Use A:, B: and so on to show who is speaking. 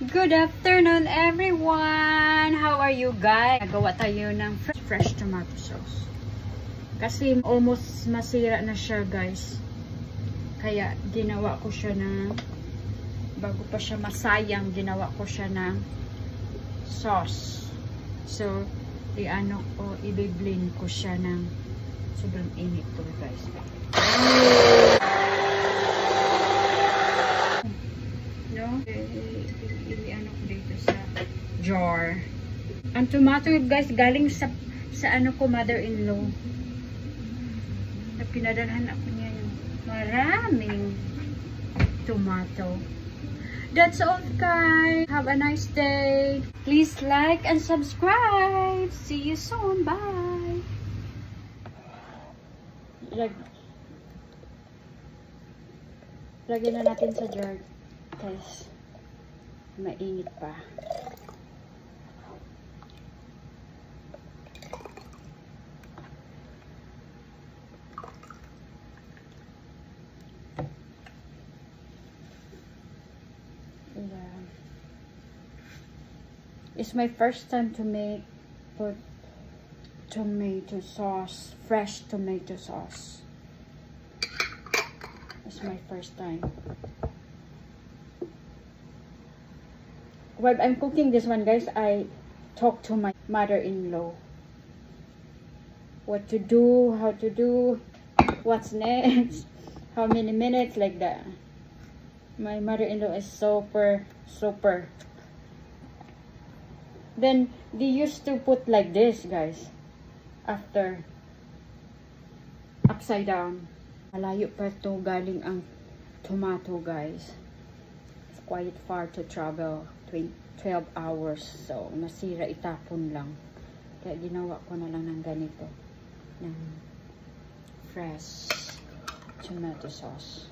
A: Good afternoon, everyone! How are you guys? Nagawa tayo ng fresh tomato sauce. Kasi almost masira na siya, guys. Kaya ginawa ko siya ng, bago pa siya masayang, ginawa ko siya ng sauce. So, i-blend ko siya ng sobrang init to, guys. No? I-ano ko dito sa jar. Ang tomato, guys, galing sa ano ko, mother-in-law. Pinadalhan ako niya yung maraming tomato. That's all, guys. Have a nice day. Please like and subscribe. See you soon. Bye. Lagyan na natin sa jar. Guys, mainit pa. Yeah. It's my first time to make tomato sauce, fresh tomato sauce. It's my first time. While I'm cooking this one, guys, I talk to my mother-in-law. What to do, how to do, what's next, how many minutes, like that. My mother-in-law is super. Then they used to put like this, guys, after upside down. Malayo pa to galing ang tomato, guys. It's quite far to travel, 12 hours. So masira, itapon lang. Kaya ginawa ko na lang ng ganito, ng fresh tomato sauce.